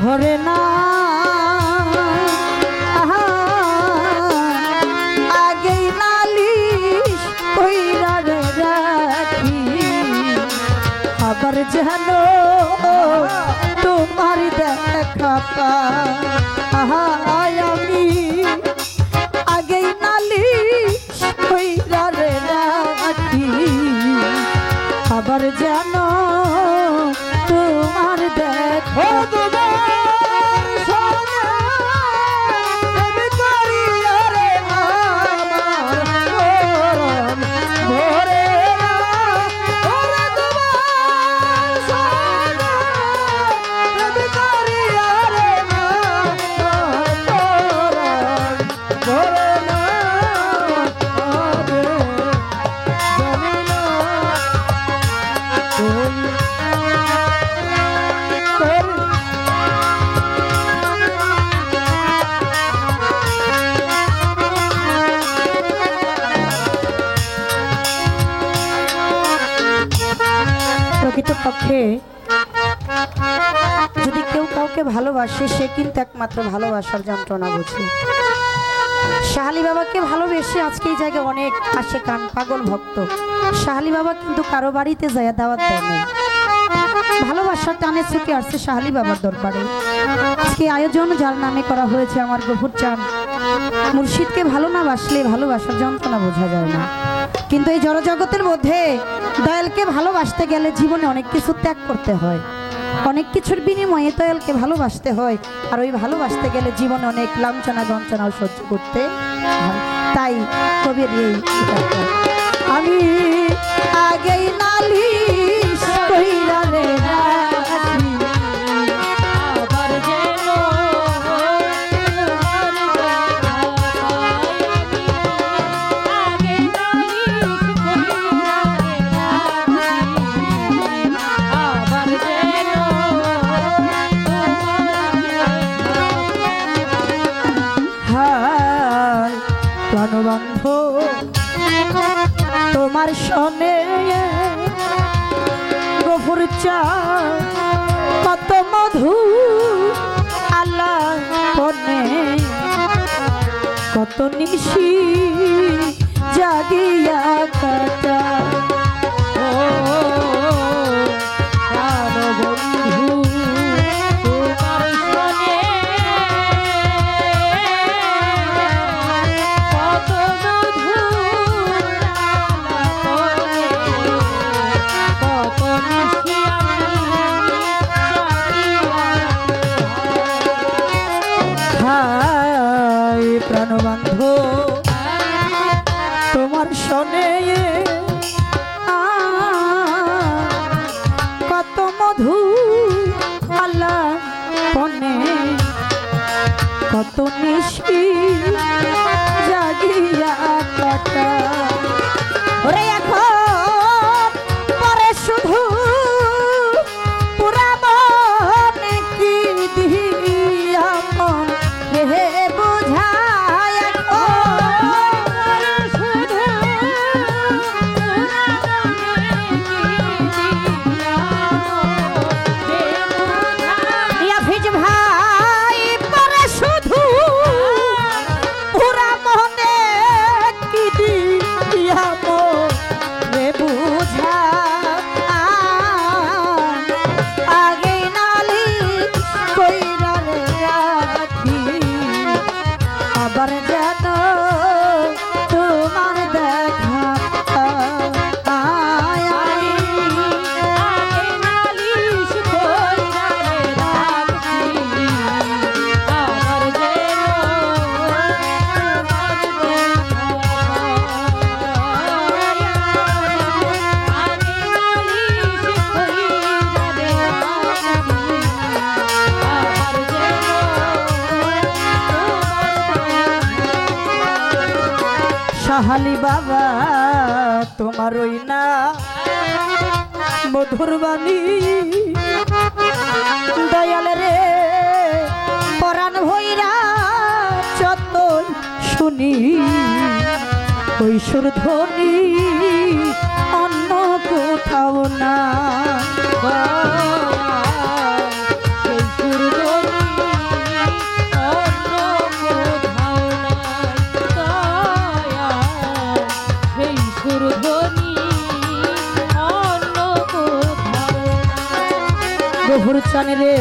ভরে না আগেই নালিশ কইরা রে রাখি আবার যেন তোমার দেখা পাই আমি আগেই নালিশ কইরা রে রাখি আবার যেন তোমার দেখো প্রকৃতপক্ষে যদি কেউ কাউকে ভালোবাসে সে কিন্তু একমাত্র ভালোবাসার যন্ত্রণা বোঝে। শাহালি বাবাকে ভালোবেসে আজকে এই জায়গায় অনেক আসে কান পাগল ভক্ত। শাহালি বাবা কিন্তু কারো বাড়িতে যায় দাওয়াত দেয় নাই, ভালোবাসার টানে ছুটে আসছে শাহালি বাবার দরবারে। আজকে আয়োজন যার নামে করা হয়েছে আমার গফুর চান মুর্শিদকে ভালো না বাসলে ভালোবাসার যন্ত্রণা বোঝা যায় না। কিন্তু এই জড়জগতের মধ্যে দয়ালকে ভালোবাসতে গেলে জীবনে অনেক কিছু ত্যাগ করতে হয়, অনেক কিছুর বিনিময়ে দয়ালকে ভালোবাসতে হয়। আর ওই ভালোবাসতে গেলে জীবনে অনেক লাঞ্ছনা গঞ্চনাও সহ্য করতে হয়। তাই কবির এই আমি আগেই নালিশ কইরা রে রাখি আবার যেন প্রাণবন্ধ তোমার সনে গফুর চা কত মধু আল্লাহ কনে কত নিশি জাগিয়া কাটা প্রাণবন্ধ তোমার সনে কত মধু আল্লাহ কনে কত নিশি জাগিয়া কাটা ওরে এখন পরে শুধু পুরা মনে কি দিয়া মন হে শাহালি বাবা তোমার ওই না মধুর বাণী দয়াল রে পরাণ ভৈরা যত শুনি ওই সুর ধ্বনি অন্য কোথাও না, সুর ধ্বনি রে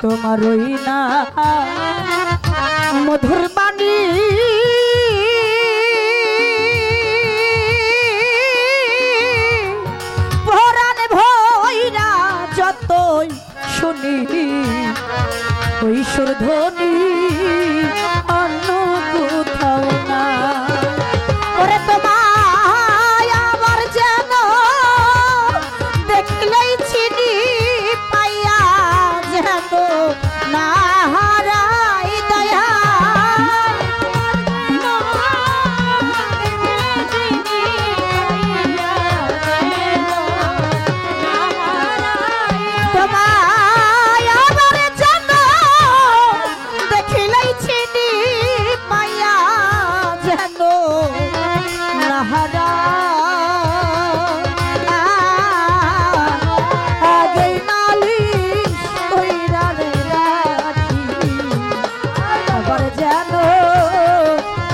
তোমার ওই না মধুর বাণী পরাণ ভৈরা যতই শুনি ওই সুর ধ্বনি অন্য কোথাও না। ওরে তোমায় আমার যেন দেখলেই চিনি পাইয়া যেন না হারাই দয়া। তোমায় আমার যেন দেখিলেই চিনি পাইয়া যেন না হারাই নালিশ কইরা রে রাখি আবার যেন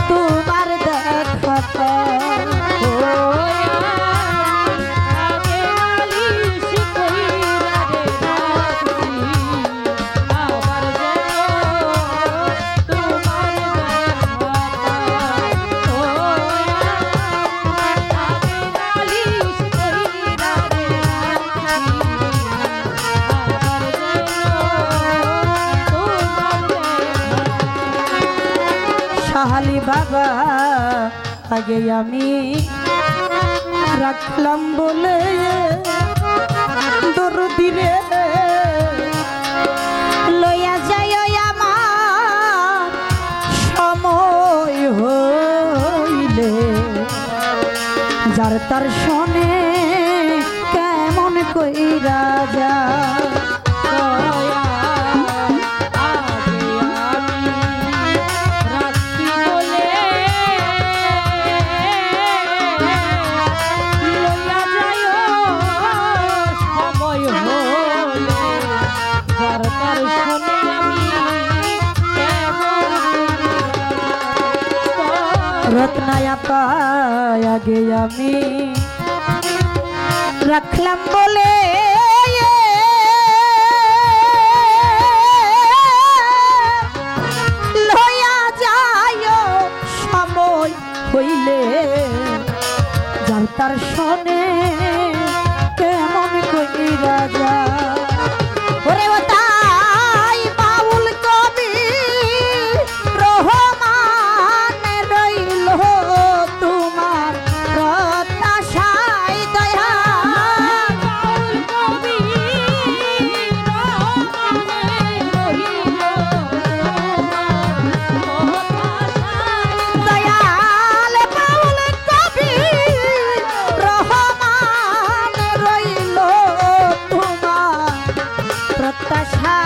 তোমার দেখা পাই। শাহালি বাবা আগে আমি রাখলাম বলে দরদি রে লইয়া যাই আমার সময় হইলে যার তার শোনে কেমন কইরা যা। রত্নায়া পায় আগে আমি রাখলাম বলে লইয়া যায় সময় হইলে যার তার শোনে কেমন কইরা যা। ওরে ও তাই বাউল কবি রহমান রইল তোমার প্রত্যাশায় দয়া। বাউল কবি দয়াল বাউল কবি রহমান রইল তোমার প্রত্যাশা।